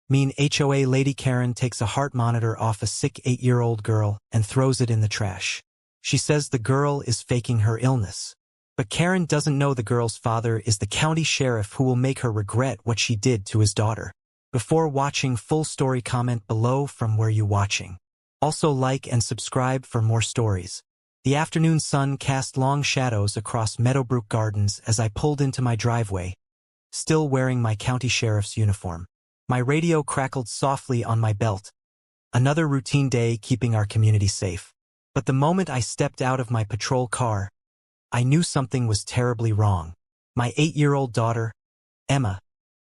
Mean HOA lady Karen takes a heart monitor off a sick 8-year-old girl and throws it in the trash. She says the girl is faking her illness. But Karen doesn't know the girl's father is the county sheriff who will make her regret what she did to his daughter. Before watching full story, comment below from where you watching. Also like and subscribe for more stories. The afternoon sun cast long shadows across Meadowbrook Gardens as I pulled into my driveway, still wearing my county sheriff's uniform. My radio crackled softly on my belt. Another routine day keeping our community safe. But the moment I stepped out of my patrol car, I knew something was terribly wrong. My 8-year-old daughter, Emma,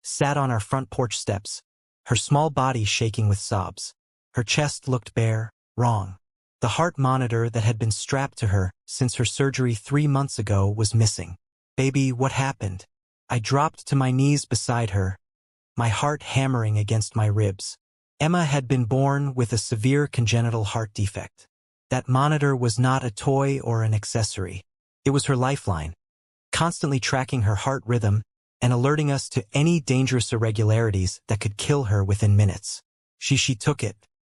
sat on our front porch steps, her small body shaking with sobs. Her chest looked bare, wrong. The heart monitor that had been strapped to her since her surgery 3 months ago was missing. Baby, what happened? I dropped to my knees beside her, my heart hammering against my ribs. Emma had been born with a severe congenital heart defect. That monitor was not a toy or an accessory. It was her lifeline, constantly tracking her heart rhythm and alerting us to any dangerous irregularities that could kill her within minutes. She took it.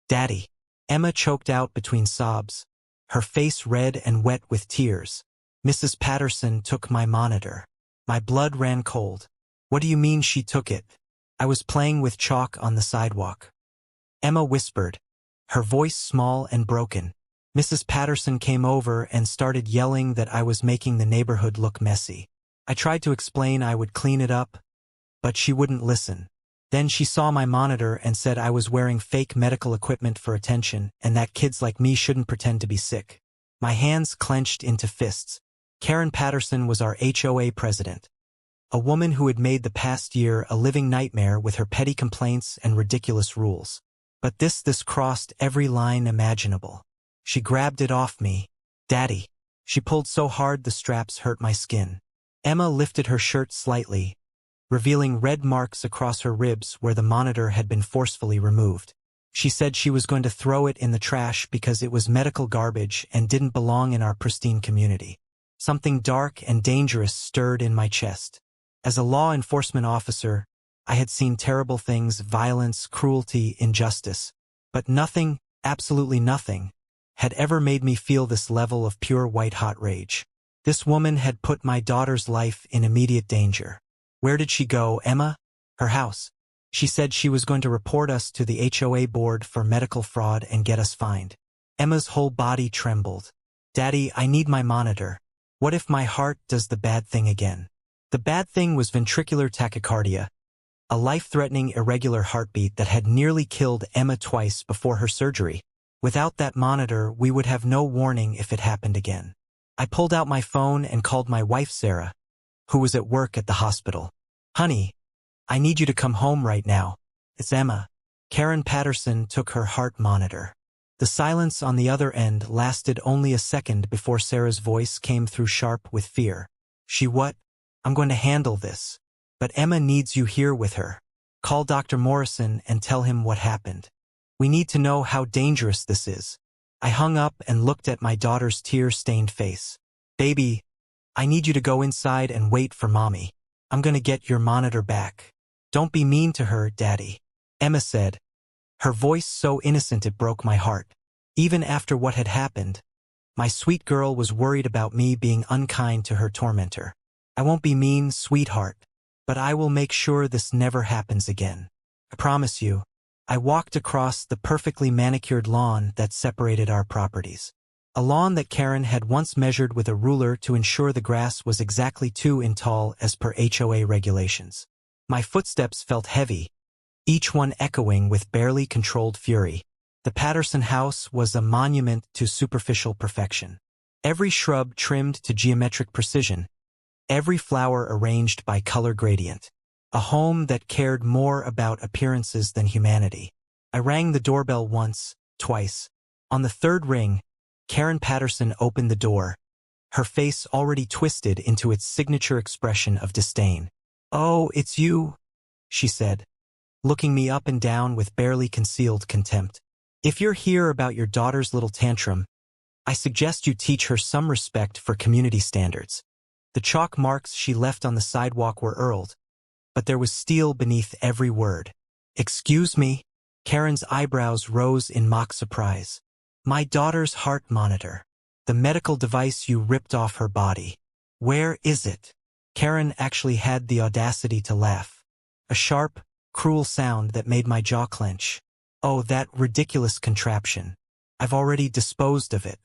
Daddy. Emma choked out between sobs, her face red and wet with tears. Mrs. Patterson took my monitor. My blood ran cold. What do you mean she took it? I was playing with chalk on the sidewalk. Emma whispered, her voice small and broken. Mrs. Patterson came over and started yelling that I was making the neighborhood look messy. I tried to explain I would clean it up, but she wouldn't listen. Then she saw my monitor and said I was wearing fake medical equipment for attention and that kids like me shouldn't pretend to be sick. My hands clenched into fists. Karen Patterson was our HOA president, a woman who had made the past year a living nightmare with her petty complaints and ridiculous rules. But this crossed every line imaginable. She grabbed it off me. Daddy. She pulled so hard the straps hurt my skin. Emma lifted her shirt slightly, revealing red marks across her ribs where the monitor had been forcefully removed. She said she was going to throw it in the trash because it was medical garbage and didn't belong in our pristine community. Something dark and dangerous stirred in my chest. As a law enforcement officer, I had seen terrible things, violence, cruelty, injustice. But nothing, absolutely nothing, had ever made me feel this level of pure white-hot rage. This woman had put my daughter's life in immediate danger. Where did she go, Emma? Her house. She said she was going to report us to the HOA board for medical fraud and get us fined. Emma's whole body trembled. Daddy, I need my monitor. What if my heart does the bad thing again? The bad thing was ventricular tachycardia, a life-threatening irregular heartbeat that had nearly killed Emma twice before her surgery. Without that monitor, we would have no warning if it happened again. I pulled out my phone and called my wife Sarah, who was at work at the hospital. Honey, I need you to come home right now. It's Emma. Karen Patterson took her heart monitor. The silence on the other end lasted only a second before Sarah's voice came through sharp with fear. What? I'm going to handle this. But Emma needs you here with her. Call Dr. Morrison and tell him what happened. We need to know how dangerous this is. I hung up and looked at my daughter's tear-stained face. Baby, I need you to go inside and wait for Mommy. I'm going to get your monitor back. Don't be mean to her, Daddy. Emma said, her voice so innocent it broke my heart. Even after what had happened, my sweet girl was worried about me being unkind to her tormentor. I won't be mean, sweetheart, but I will make sure this never happens again. I promise you. I walked across the perfectly manicured lawn that separated our properties. A lawn that Karen had once measured with a ruler to ensure the grass was exactly 2 inches tall as per HOA regulations. My footsteps felt heavy, each one echoing with barely controlled fury. The Patterson house was a monument to superficial perfection. Every shrub trimmed to geometric precision, every flower arranged by color gradient. A home that cared more about appearances than humanity. I rang the doorbell once, twice. On the third ring, Karen Patterson opened the door, her face already twisted into its signature expression of disdain. Oh, it's you, she said, looking me up and down with barely concealed contempt. If you're here about your daughter's little tantrum, I suggest you teach her some respect for community standards. The chalk marks she left on the sidewalk were earled, but there was steel beneath every word. Excuse me? Karen's eyebrows rose in mock surprise. My daughter's heart monitor. The medical device you ripped off her body. Where is it? Karen actually had the audacity to laugh. A sharp, cruel sound that made my jaw clench. Oh, that ridiculous contraption. I've already disposed of it.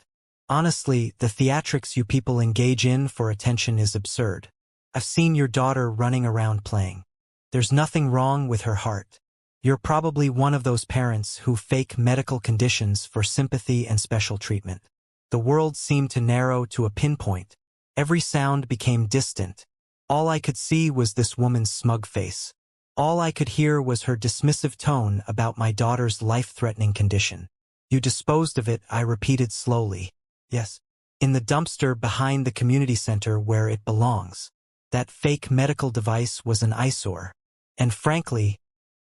Honestly, the theatrics you people engage in for attention is absurd. I've seen your daughter running around playing. There's nothing wrong with her heart. You're probably one of those parents who fake medical conditions for sympathy and special treatment. The world seemed to narrow to a pinpoint. Every sound became distant. All I could see was this woman's smug face. All I could hear was her dismissive tone about my daughter's life-threatening condition. You disposed of it, I repeated slowly. Yes. In the dumpster behind the community center where it belongs. That fake medical device was an eyesore. And frankly,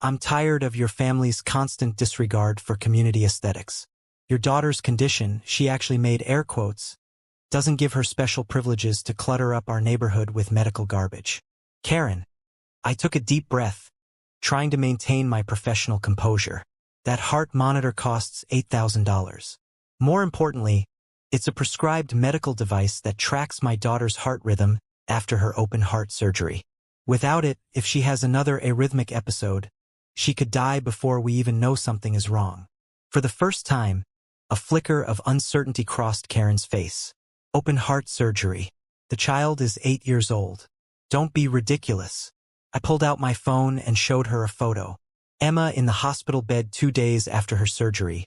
I'm tired of your family's constant disregard for community aesthetics. Your daughter's condition, she actually made air quotes, doesn't give her special privileges to clutter up our neighborhood with medical garbage. Karen. I took a deep breath, trying to maintain my professional composure. That heart monitor costs $8,000. More importantly, it's a prescribed medical device that tracks my daughter's heart rhythm after her open heart surgery. Without it, if she has another arrhythmic episode, she could die before we even know something is wrong. For the first time, a flicker of uncertainty crossed Karen's face. Open heart surgery. The child is 8 years old. Don't be ridiculous. I pulled out my phone and showed her a photo. Emma in the hospital bed 2 days after her surgery.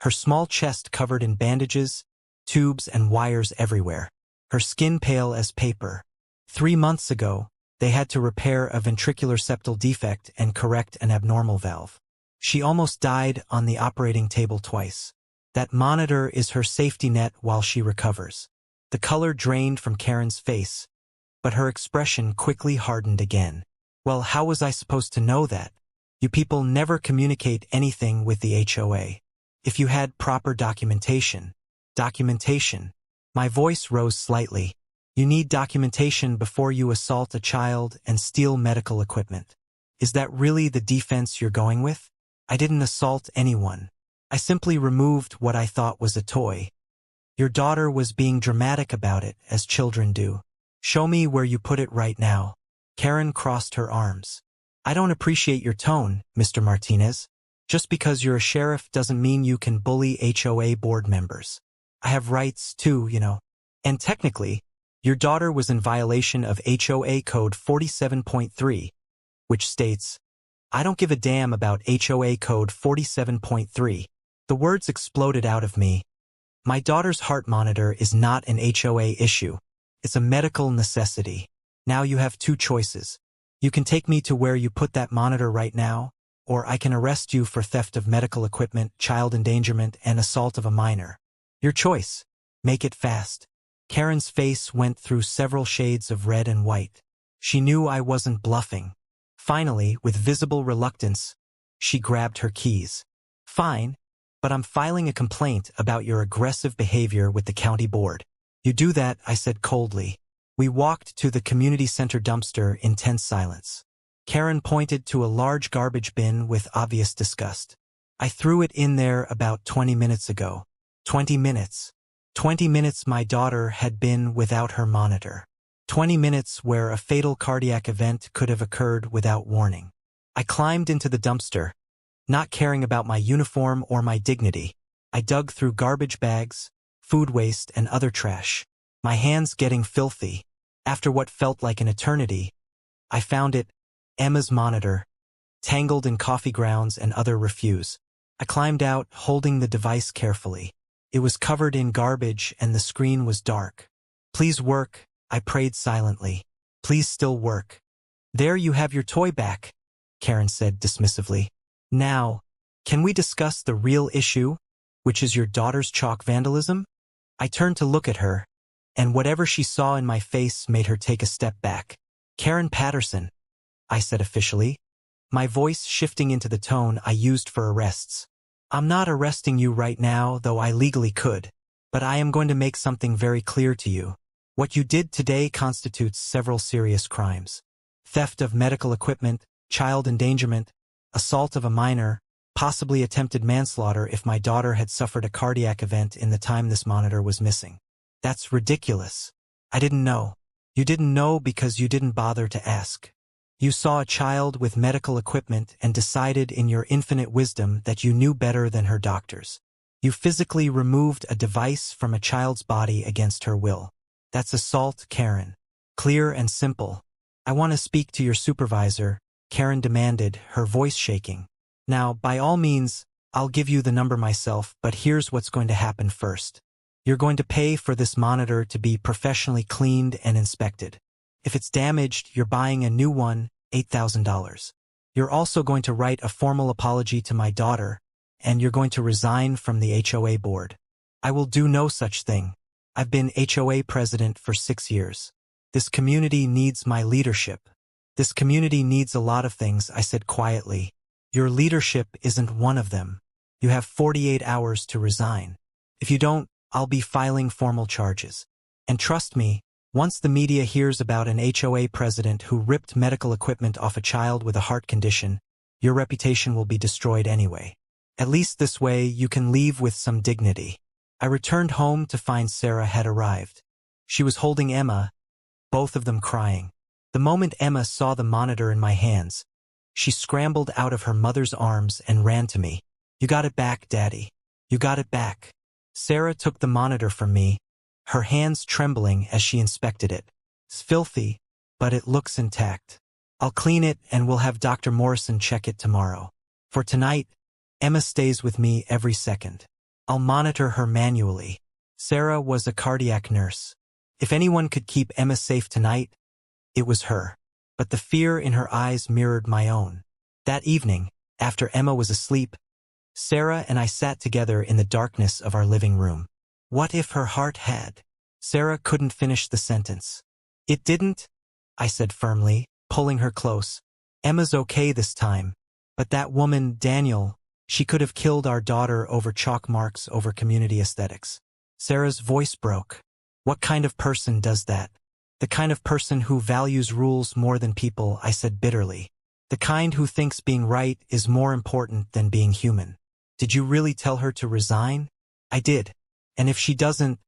Her small chest covered in bandages, tubes and wires everywhere. Her skin pale as paper. 3 months ago, they had to repair a ventricular septal defect and correct an abnormal valve. She almost died on the operating table twice. That monitor is her safety net while she recovers. The color drained from Karen's face, but her expression quickly hardened again. Well, how was I supposed to know that? You people never communicate anything with the HOA. If you had proper documentation. Documentation. My voice rose slightly. You need documentation before you assault a child and steal medical equipment. Is that really the defense you're going with? I didn't assault anyone. I simply removed what I thought was a toy. Your daughter was being dramatic about it, as children do. Show me where you put it right now. Karen crossed her arms. I don't appreciate your tone, Mr. Martinez. Just because you're a sheriff doesn't mean you can bully HOA board members. I have rights too, you know. And technically, your daughter was in violation of HOA Code 47.3, which states, I don't give a damn about HOA Code 47.3. The words exploded out of me. My daughter's heart monitor is not an HOA issue. It's a medical necessity. Now you have 2 choices. You can take me to where you put that monitor right now, or I can arrest you for theft of medical equipment, child endangerment, and assault of a minor. Your choice. Make it fast. Karen's face went through several shades of red and white. She knew I wasn't bluffing. Finally, with visible reluctance, she grabbed her keys. Fine, but I'm filing a complaint about your aggressive behavior with the county board. You do that, I said coldly. We walked to the community center dumpster in tense silence. Karen pointed to a large garbage bin with obvious disgust. I threw it in there about 20 minutes ago. 20 minutes. 20 minutes my daughter had been without her monitor. 20 minutes where a fatal cardiac event could have occurred without warning. I climbed into the dumpster, not caring about my uniform or my dignity. I dug through garbage bags, food waste, and other trash. My hands getting filthy. After what felt like an eternity, I found it, Emma's monitor, tangled in coffee grounds and other refuse. I climbed out, holding the device carefully. It was covered in garbage and the screen was dark. Please work, I prayed silently. Please still work. There you have your toy back, Karen said dismissively. Now, can we discuss the real issue, which is your daughter's chalk vandalism? I turned to look at her, and whatever she saw in my face made her take a step back. Karen Patterson, I said officially, my voice shifting into the tone I used for arrests. I'm not arresting you right now, though I legally could, but I am going to make something very clear to you. What you did today constitutes several serious crimes. Theft of medical equipment, child endangerment, assault of a minor, possibly attempted manslaughter if my daughter had suffered a cardiac event in the time this monitor was missing. That's ridiculous. I didn't know. You didn't know because you didn't bother to ask. You saw a child with medical equipment and decided in your infinite wisdom that you knew better than her doctors. You physically removed a device from a child's body against her will. That's assault, Karen. Clear and simple. I want to speak to your supervisor, Karen demanded, her voice shaking. Now, by all means, I'll give you the number myself, but here's what's going to happen first. You're going to pay for this monitor to be professionally cleaned and inspected. If it's damaged, you're buying a new one, $8,000. You're also going to write a formal apology to my daughter, and you're going to resign from the HOA board. I will do no such thing. I've been HOA president for 6 years. This community needs my leadership. This community needs a lot of things, I said quietly. Your leadership isn't one of them. You have 48 hours to resign. If you don't, I'll be filing formal charges. And trust me, once the media hears about an HOA president who ripped medical equipment off a child with a heart condition, your reputation will be destroyed anyway. At least this way you can leave with some dignity. I returned home to find Sarah had arrived. She was holding Emma, both of them crying. The moment Emma saw the monitor in my hands, she scrambled out of her mother's arms and ran to me. You got it back, Daddy. You got it back. Sarah took the monitor from me, her hands trembling as she inspected it. It's filthy, but it looks intact. I'll clean it and we'll have Dr. Morrison check it tomorrow. For tonight, Emma stays with me every second. I'll monitor her manually. Sarah was a cardiac nurse. If anyone could keep Emma safe tonight, it was her. But the fear in her eyes mirrored my own. That evening, after Emma was asleep, Sarah and I sat together in the darkness of our living room. What if her heart had? Sarah couldn't finish the sentence. It didn't, I said firmly, pulling her close. Emma's okay this time. But that woman, Daniel, she could have killed our daughter over chalk marks over community aesthetics. Sarah's voice broke. What kind of person does that? The kind of person who values rules more than people, I said bitterly. The kind who thinks being right is more important than being human. Did you really tell her to resign? I did. And if she doesn't,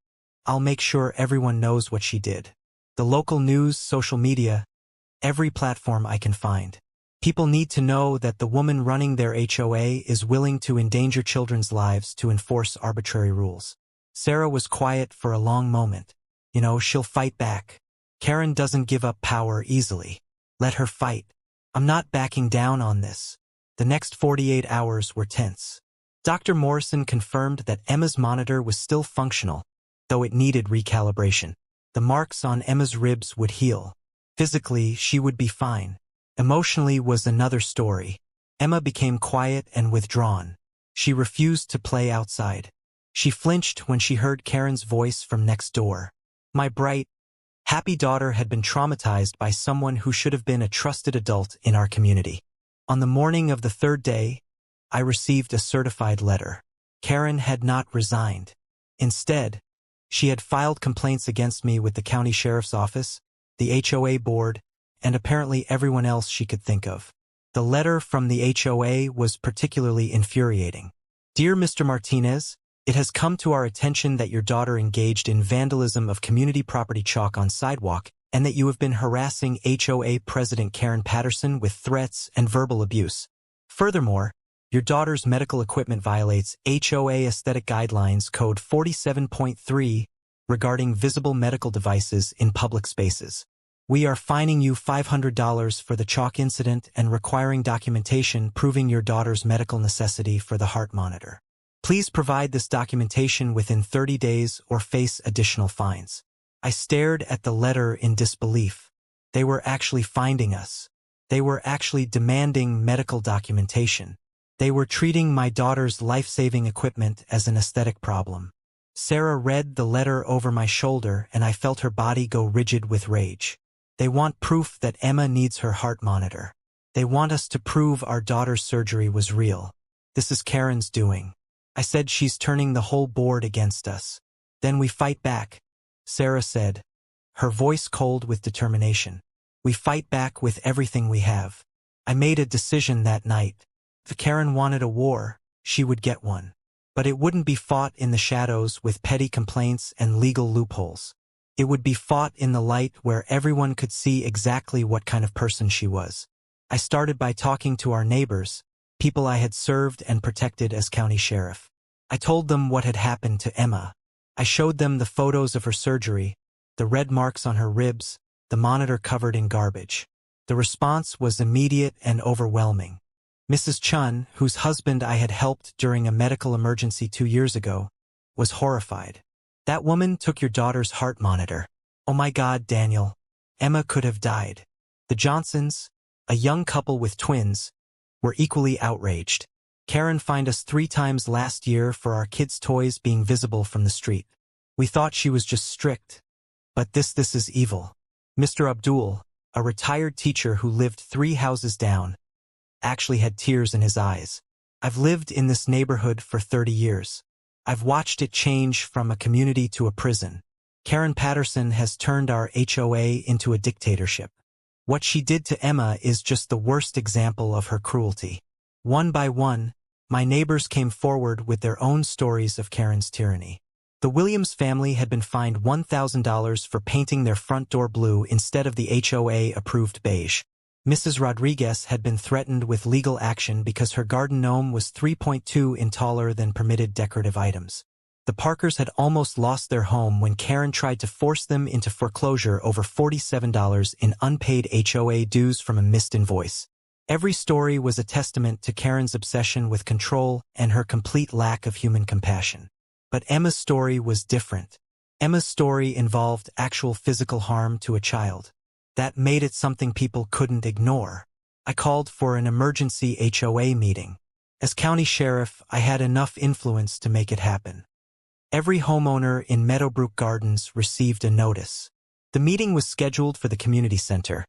I'll make sure everyone knows what she did. The local news, social media, every platform I can find. People need to know that the woman running their HOA is willing to endanger children's lives to enforce arbitrary rules. Sarah was quiet for a long moment. You know, she'll fight back. Karen doesn't give up power easily. Let her fight. I'm not backing down on this. The next 48 hours were tense. Dr. Morrison confirmed that Emma's monitor was still functional, though it needed recalibration. The marks on Emma's ribs would heal. Physically, she would be fine. Emotionally was another story. Emma became quiet and withdrawn. She refused to play outside. She flinched when she heard Karen's voice from next door. My bright, happy daughter had been traumatized by someone who should have been a trusted adult in our community. On the morning of the third day, I received a certified letter. Karen had not resigned. Instead, she had filed complaints against me with the county sheriff's office, the HOA board, and apparently everyone else she could think of. The letter from the HOA was particularly infuriating. Dear Mr. Martinez, it has come to our attention that your daughter engaged in vandalism of community property chalk on sidewalk and that you have been harassing HOA President Karen Patterson with threats and verbal abuse. Furthermore, your daughter's medical equipment violates HOA Aesthetic Guidelines Code 47.3 regarding visible medical devices in public spaces. We are fining you $500 for the chalk incident and requiring documentation proving your daughter's medical necessity for the heart monitor. Please provide this documentation within 30 days or face additional fines. I stared at the letter in disbelief. They were actually finding us. They were actually demanding medical documentation. They were treating my daughter's life-saving equipment as an aesthetic problem. Sarah read the letter over my shoulder and I felt her body go rigid with rage. They want proof that Emma needs her heart monitor. They want us to prove our daughter's surgery was real. This is Karen's doing. I said she's turning the whole board against us. Then we fight back, Sarah said, her voice cold with determination. We fight back with everything we have. I made a decision that night. If Karen wanted a war, she would get one. But it wouldn't be fought in the shadows with petty complaints and legal loopholes. It would be fought in the light where everyone could see exactly what kind of person she was. I started by talking to our neighbors, people I had served and protected as county sheriff. I told them what had happened to Emma. I showed them the photos of her surgery, the red marks on her ribs, the monitor covered in garbage. The response was immediate and overwhelming. Mrs. Chun, whose husband I had helped during a medical emergency 2 years ago, was horrified. "That woman took your daughter's heart monitor. Oh my God, Daniel. Emma could have died." The Johnsons, a young couple with twins, were equally outraged. Karen fined us 3 times last year for our kids' toys being visible from the street. We thought she was just strict. But this is evil. Mr. Abdul, a retired teacher who lived 3 houses down, actually had tears in his eyes. I've lived in this neighborhood for 30 years. I've watched it change from a community to a prison. Karen Patterson has turned our HOA into a dictatorship. What she did to Emma is just the worst example of her cruelty. One by one, my neighbors came forward with their own stories of Karen's tyranny. The Williams family had been fined $1,000 for painting their front door blue instead of the HOA-approved beige. Mrs. Rodriguez had been threatened with legal action because her garden gnome was 3.2 in taller than permitted decorative items. The Parkers had almost lost their home when Karen tried to force them into foreclosure over $47 in unpaid HOA dues from a missed invoice. Every story was a testament to Karen's obsession with control and her complete lack of human compassion. But Emma's story was different. Emma's story involved actual physical harm to a child. That made it something people couldn't ignore. I called for an emergency HOA meeting. As county sheriff, I had enough influence to make it happen. Every homeowner in Meadowbrook Gardens received a notice. The meeting was scheduled for the community center,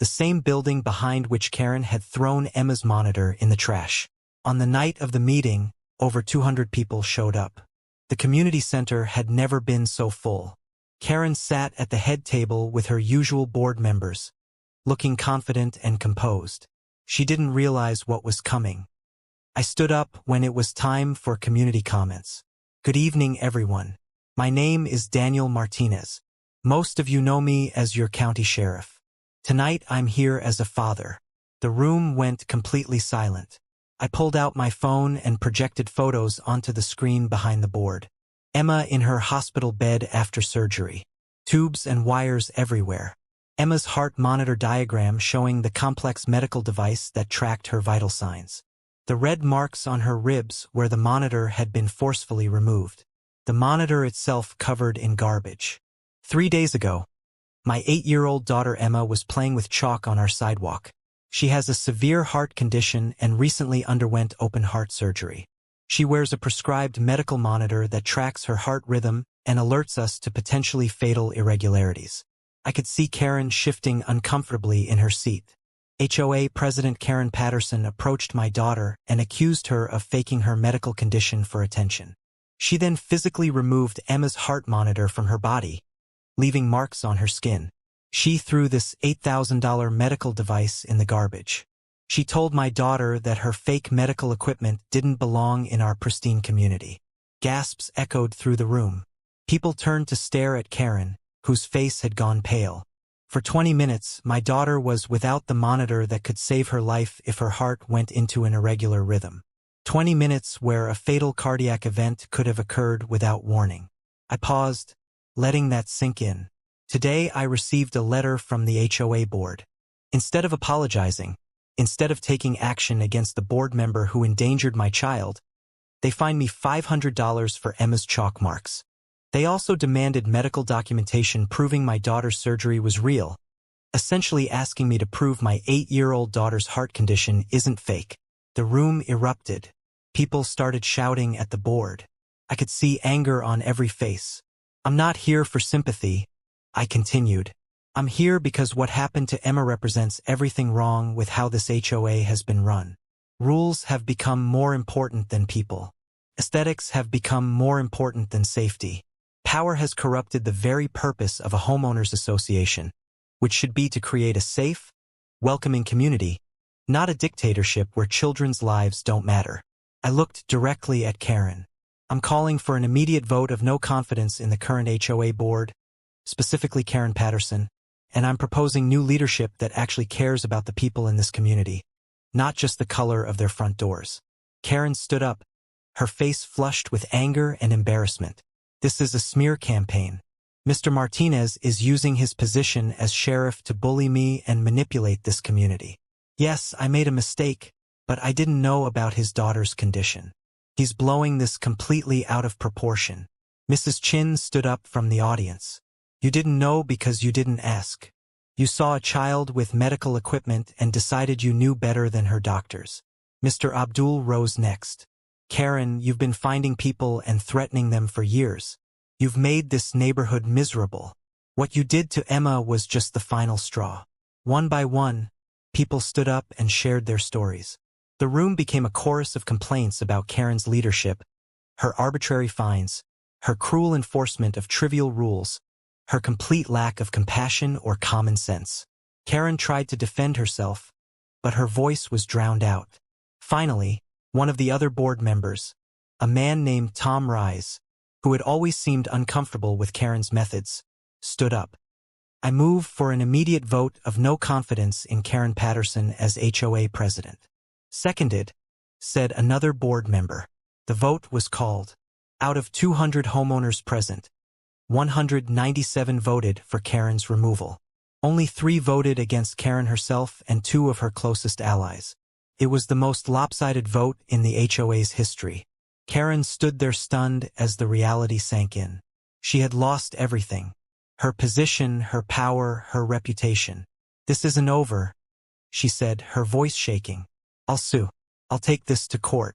the same building behind which Karen had thrown Emma's monitor in the trash. On the night of the meeting, over 200 people showed up. The community center had never been so full. Karen sat at the head table with her usual board members, looking confident and composed. She didn't realize what was coming. I stood up when it was time for community comments. "Good evening, everyone. My name is Daniel Martinez. Most of you know me as your county sheriff. Tonight I'm here as a father." The room went completely silent. I pulled out my phone and projected photos onto the screen behind the board. Emma in her hospital bed after surgery. Tubes and wires everywhere. Emma's heart monitor diagram showing the complex medical device that tracked her vital signs. The red marks on her ribs where the monitor had been forcefully removed. The monitor itself covered in garbage. 3 days ago, my 8-year-old daughter Emma was playing with chalk on our sidewalk. She has a severe heart condition and recently underwent open heart surgery. She wears a prescribed medical monitor that tracks her heart rhythm and alerts us to potentially fatal irregularities. I could see Karen shifting uncomfortably in her seat. HOA President Karen Patterson approached my daughter and accused her of faking her medical condition for attention. She then physically removed Emma's heart monitor from her body, leaving marks on her skin. She threw this $8,000 medical device in the garbage. She told my daughter that her fake medical equipment didn't belong in our pristine community. Gasps echoed through the room. People turned to stare at Karen, whose face had gone pale. For 20 minutes, my daughter was without the monitor that could save her life if her heart went into an irregular rhythm. 20 minutes where a fatal cardiac event could have occurred without warning. I paused, letting that sink in. Today I received a letter from the HOA board. Instead of apologizing, instead of taking action against the board member who endangered my child, they fined me $500 for Emma's chalk marks. They also demanded medical documentation proving my daughter's surgery was real, essentially asking me to prove my 8-year-old daughter's heart condition isn't fake. The room erupted. People started shouting at the board. I could see anger on every face. "I'm not here for sympathy," I continued. "I'm here because what happened to Emma represents everything wrong with how this HOA has been run. Rules have become more important than people. Aesthetics have become more important than safety. Power has corrupted the very purpose of a homeowners association, which should be to create a safe, welcoming community, not a dictatorship where children's lives don't matter. I looked directly at Karen. I'm calling for an immediate vote of no confidence in the current HOA board, specifically Karen Patterson, and I'm proposing new leadership that actually cares about the people in this community, not just the color of their front doors. Karen stood up, her face flushed with anger and embarrassment. This is a smear campaign. Mr. Martinez is using his position as sheriff to bully me and manipulate this community. Yes, I made a mistake, but I didn't know about his daughter's condition. He's blowing this completely out of proportion. Mrs. Chin stood up from the audience. You didn't know because you didn't ask. You saw a child with medical equipment and decided you knew better than her doctors. Mr. Abdul rose next. Karen, you've been finding people and threatening them for years. You've made this neighborhood miserable. What you did to Emma was just the final straw. One by one, people stood up and shared their stories. The room became a chorus of complaints about Karen's leadership, her arbitrary fines, her cruel enforcement of trivial rules, her complete lack of compassion or common sense. Karen tried to defend herself, but her voice was drowned out. Finally, one of the other board members, a man named Tom Rise, who had always seemed uncomfortable with Karen's methods, stood up. I move for an immediate vote of no confidence in Karen Patterson as HOA president. Seconded, said another board member. The vote was called. Out of 200 homeowners present, 197 voted for Karen's removal. Only 3 voted against Karen herself and 2 of her closest allies. It was the most lopsided vote in the HOA's history. Karen stood there stunned as the reality sank in. She had lost everything. Her position, her power, her reputation. This isn't over, she said, her voice shaking. I'll sue. I'll take this to court.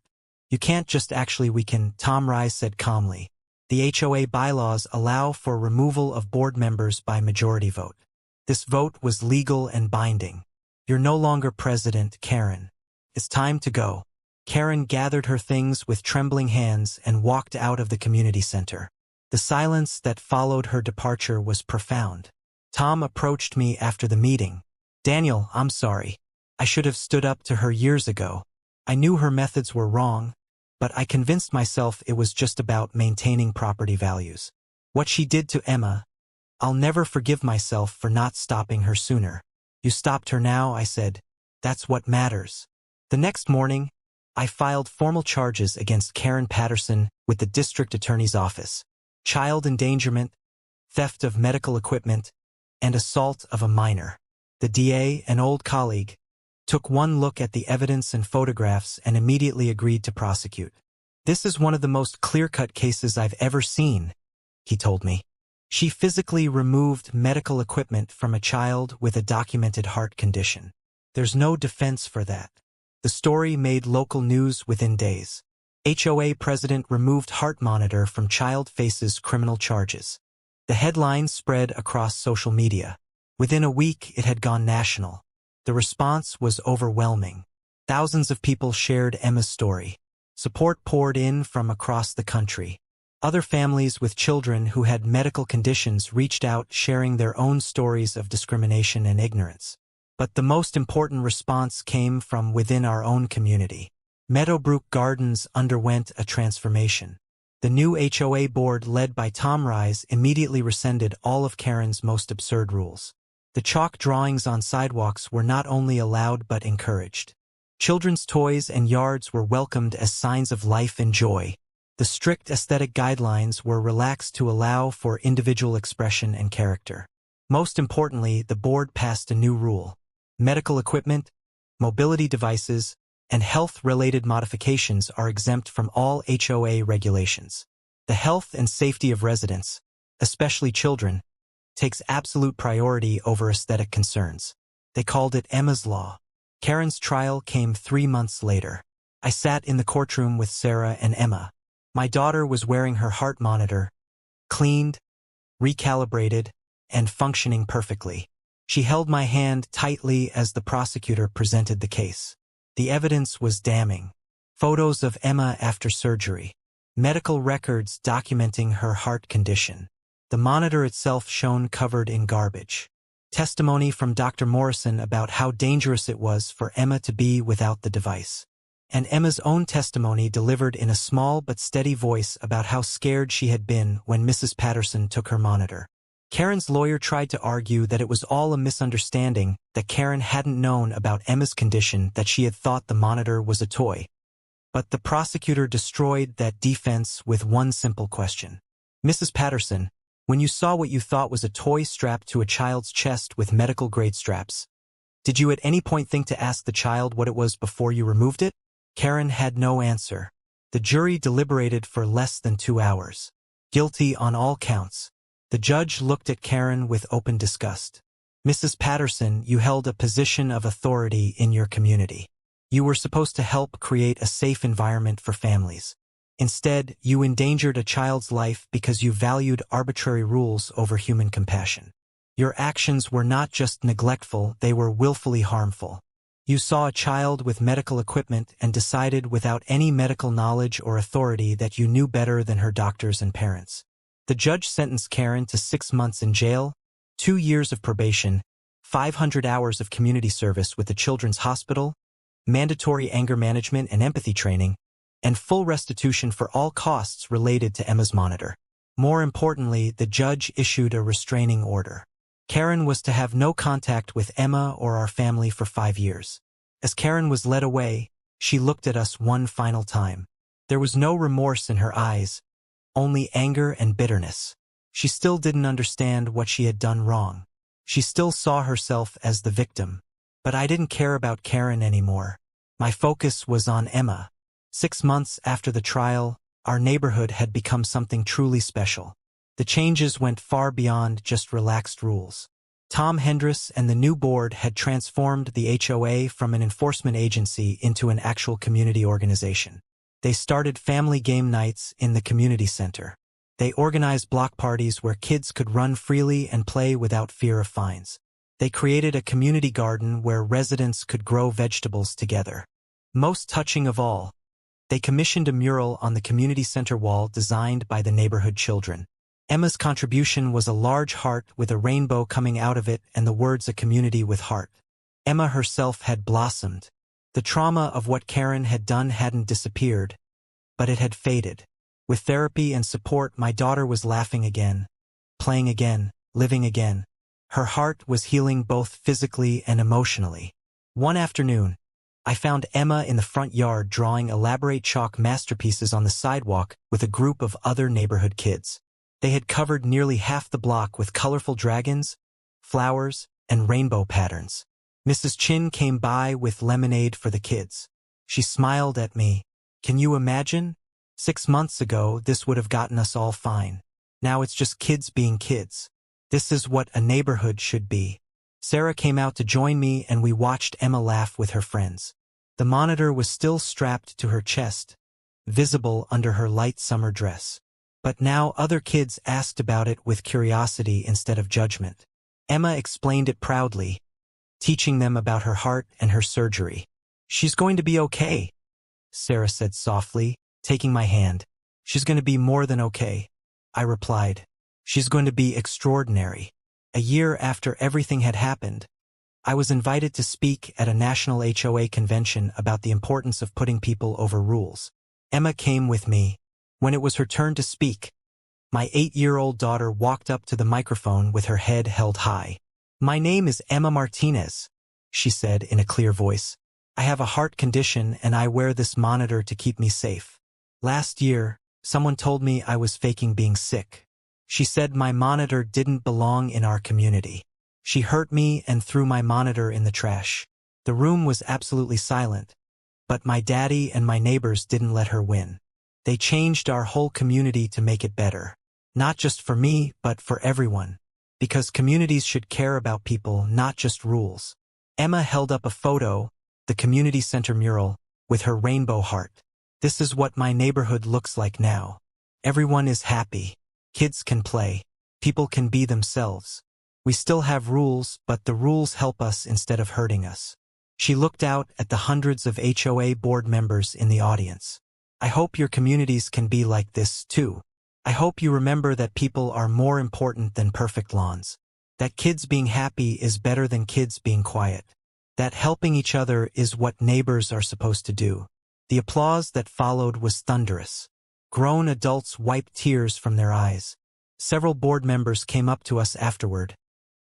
You can't just we can, Tom Rise said calmly. The HOA bylaws allow for removal of board members by majority vote. This vote was legal and binding. You're no longer president, Karen. It's time to go. Karen gathered her things with trembling hands and walked out of the community center. The silence that followed her departure was profound. Tom approached me after the meeting. Daniel, I'm sorry. I should have stood up to her years ago. I knew her methods were wrong, but I convinced myself it was just about maintaining property values. What she did to Emma, I'll never forgive myself for not stopping her sooner. You stopped her now, I said. That's what matters. The next morning, I filed formal charges against Karen Patterson with the district attorney's office. Child endangerment, theft of medical equipment, and assault of a minor. The DA, an old colleague, took one look at the evidence and photographs and immediately agreed to prosecute. This is one of the most clear-cut cases I've ever seen, he told me. She physically removed medical equipment from a child with a documented heart condition. There's no defense for that. The story made local news within days. HOA president removed heart monitor from child faces criminal charges. The headline spread across social media. Within a week, it had gone national. The response was overwhelming. Thousands of people shared Emma's story. Support poured in from across the country. Other families with children who had medical conditions reached out, sharing their own stories of discrimination and ignorance. But the most important response came from within our own community. Meadowbrook Gardens underwent a transformation. The new HOA board led by Tom Rise immediately rescinded all of Karen's most absurd rules. The chalk drawings on sidewalks were not only allowed but encouraged. Children's toys and yards were welcomed as signs of life and joy. The strict aesthetic guidelines were relaxed to allow for individual expression and character. Most importantly, the board passed a new rule. Medical equipment, mobility devices, and health-related modifications are exempt from all HOA regulations. The health and safety of residents, especially children, takes absolute priority over aesthetic concerns. They called it Emma's Law. Karen's trial came 3 months later. I sat in the courtroom with Sarah and Emma. My daughter was wearing her heart monitor, cleaned, recalibrated, and functioning perfectly. She held my hand tightly as the prosecutor presented the case. The evidence was damning. Photos of Emma after surgery. Medical records documenting her heart condition. The monitor itself shown covered in garbage. Testimony from Dr. Morrison about how dangerous it was for Emma to be without the device. And Emma's own testimony delivered in a small but steady voice about how scared she had been when Mrs. Patterson took her monitor. Karen's lawyer tried to argue that it was all a misunderstanding, that Karen hadn't known about Emma's condition, that she had thought the monitor was a toy. But the prosecutor destroyed that defense with one simple question. Mrs. Patterson, when you saw what you thought was a toy strapped to a child's chest with medical-grade straps, did you at any point think to ask the child what it was before you removed it? Karen had no answer. The jury deliberated for less than 2 hours. Guilty on all counts. The judge looked at Karen with open disgust. Mrs. Patterson, you held a position of authority in your community. You were supposed to help create a safe environment for families. Instead, you endangered a child's life because you valued arbitrary rules over human compassion. Your actions were not just neglectful, they were willfully harmful. You saw a child with medical equipment and decided without any medical knowledge or authority that you knew better than her doctors and parents. The judge sentenced Karen to 6 months in jail, 2 years of probation, 500 hours of community service with the Children's Hospital, mandatory anger management and empathy training, and full restitution for all costs related to Emma's monitor. More importantly, the judge issued a restraining order. Karen was to have no contact with Emma or our family for 5 years. As Karen was led away, she looked at us one final time. There was no remorse in her eyes, only anger and bitterness. She still didn't understand what she had done wrong. She still saw herself as the victim. But I didn't care about Karen anymore. My focus was on Emma. 6 months after the trial, our neighborhood had become something truly special. The changes went far beyond just relaxed rules. Tom Hendris and the new board had transformed the HOA from an enforcement agency into an actual community organization. They started family game nights in the community center. They organized block parties where kids could run freely and play without fear of fines. They created a community garden where residents could grow vegetables together. Most touching of all, they commissioned a mural on the community center wall designed by the neighborhood children. Emma's contribution was a large heart with a rainbow coming out of it and the words "a community with heart." Emma herself had blossomed. The trauma of what Karen had done hadn't disappeared, but it had faded. With therapy and support, my daughter was laughing again, playing again, living again. Her heart was healing both physically and emotionally. One afternoon, I found Emma in the front yard drawing elaborate chalk masterpieces on the sidewalk with a group of other neighborhood kids. They had covered nearly half the block with colorful dragons, flowers, and rainbow patterns. Mrs. Chin came by with lemonade for the kids. She smiled at me. Can you imagine? 6 months ago, this would have gotten us all fine. Now it's just kids being kids. This is what a neighborhood should be. Sarah came out to join me and we watched Emma laugh with her friends. The monitor was still strapped to her chest, visible under her light summer dress. But now other kids asked about it with curiosity instead of judgment. Emma explained it proudly, teaching them about her heart and her surgery. She's going to be okay, Sarah said softly, taking my hand. She's going to be more than okay, I replied. She's going to be extraordinary. A year after everything had happened, I was invited to speak at a national HOA convention about the importance of putting people over rules. Emma came with me. When it was her turn to speak, my 8-year-old daughter walked up to the microphone with her head held high. My name is Emma Martinez, she said in a clear voice. I have a heart condition and I wear this monitor to keep me safe. Last year, someone told me I was faking being sick. She said my monitor didn't belong in our community. She hurt me and threw my monitor in the trash. The room was absolutely silent, but my daddy and my neighbors didn't let her win. They changed our whole community to make it better. Not just for me, but for everyone. Because communities should care about people, not just rules. Emma held up a photo, the community center mural, with her rainbow heart. This is what my neighborhood looks like now. Everyone is happy. Kids can play. People can be themselves. We still have rules, but the rules help us instead of hurting us. She looked out at the hundreds of HOA board members in the audience. I hope your communities can be like this, too. I hope you remember that people are more important than perfect lawns. That kids being happy is better than kids being quiet. That helping each other is what neighbors are supposed to do. The applause that followed was thunderous. Grown adults wiped tears from their eyes. Several board members came up to us afterward,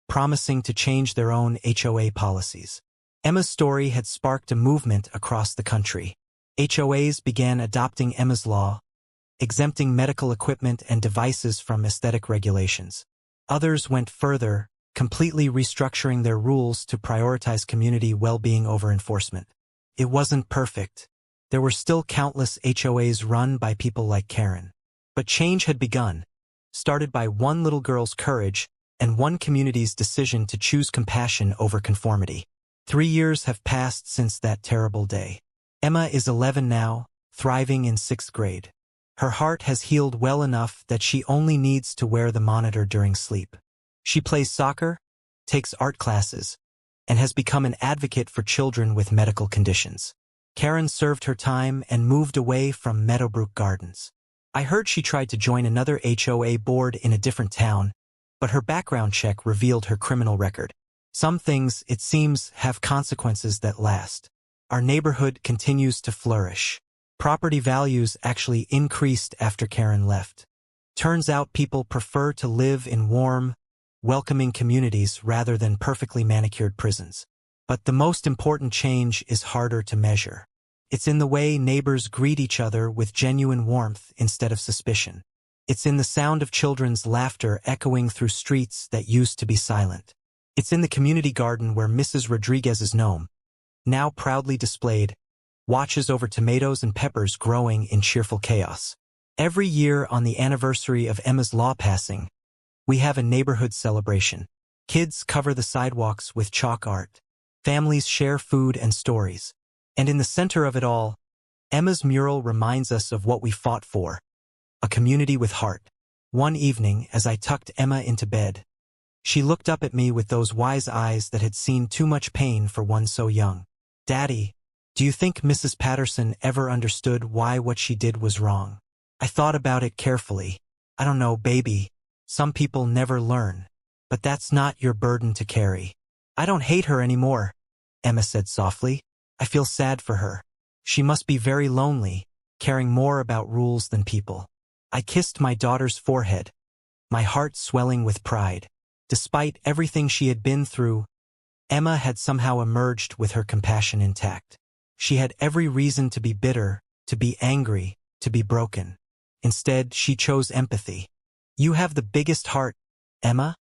promising to change their own HOA policies. Emma's story had sparked a movement across the country. HOAs began adopting Emma's law, exempting medical equipment and devices from aesthetic regulations. Others went further, completely restructuring their rules to prioritize community well-being over enforcement. It wasn't perfect. There were still countless HOAs run by people like Karen. But change had begun, started by one little girl's courage and one community's decision to choose compassion over conformity. 3 years have passed since that terrible day. Emma is 11 now, thriving in 6th grade. Her heart has healed well enough that she only needs to wear the monitor during sleep. She plays soccer, takes art classes, and has become an advocate for children with medical conditions. Karen served her time and moved away from Meadowbrook Gardens. I heard she tried to join another HOA board in a different town, but her background check revealed her criminal record. Some things, it seems, have consequences that last. Our neighborhood continues to flourish. Property values actually increased after Karen left. Turns out people prefer to live in warm, welcoming communities rather than perfectly manicured prisons. But the most important change is harder to measure. It's in the way neighbors greet each other with genuine warmth instead of suspicion. It's in the sound of children's laughter echoing through streets that used to be silent. It's in the community garden where Mrs. Rodriguez's gnome, now proudly displayed, watches over tomatoes and peppers growing in cheerful chaos. Every year on the anniversary of Emma's law passing, we have a neighborhood celebration. Kids cover the sidewalks with chalk art. Families share food and stories. And in the center of it all, Emma's mural reminds us of what we fought for: a community with heart. One evening, as I tucked Emma into bed, she looked up at me with those wise eyes that had seen too much pain for one so young. "Daddy, do you think Mrs. Patterson ever understood why what she did was wrong?" I thought about it carefully. "I don't know, baby. Some people never learn. But that's not your burden to carry." "I don't hate her anymore," Emma said softly. "I feel sad for her. She must be very lonely, caring more about rules than people." I kissed my daughter's forehead, my heart swelling with pride. Despite everything she had been through, Emma had somehow emerged with her compassion intact. She had every reason to be bitter, to be angry, to be broken. Instead, she chose empathy. "You have the biggest heart, Emma,"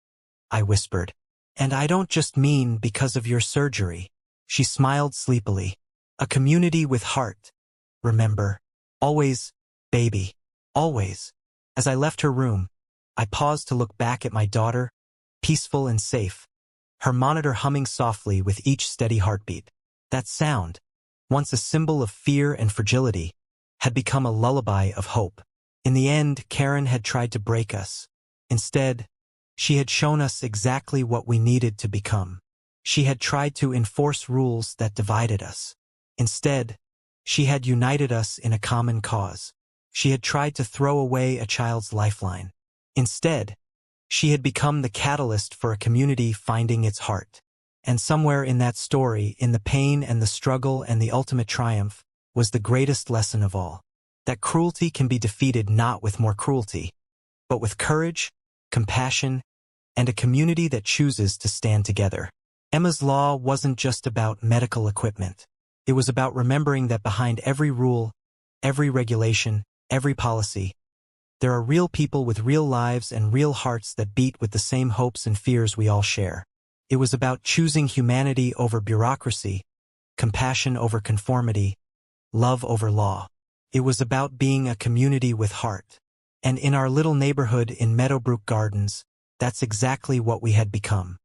I whispered. "And I don't just mean because of your surgery." She smiled sleepily. "A community with heart. Remember, always, baby, always." As I left her room, I paused to look back at my daughter, peaceful and safe, her monitor humming softly with each steady heartbeat. That sound, once a symbol of fear and fragility, had become a lullaby of hope. In the end, Karen had tried to break us. Instead, she had shown us exactly what we needed to become. She had tried to enforce rules that divided us. Instead, she had united us in a common cause. She had tried to throw away a child's lifeline. Instead, she had become the catalyst for a community finding its heart. And somewhere in that story, in the pain and the struggle and the ultimate triumph, was the greatest lesson of all. That cruelty can be defeated not with more cruelty, but with courage, compassion, and a community that chooses to stand together. Emma's law wasn't just about medical equipment. It was about remembering that behind every rule, every regulation, every policy, there are real people with real lives and real hearts that beat with the same hopes and fears we all share. It was about choosing humanity over bureaucracy, compassion over conformity, love over law. It was about being a community with heart. And in our little neighborhood in Meadowbrook Gardens, that's exactly what we had become.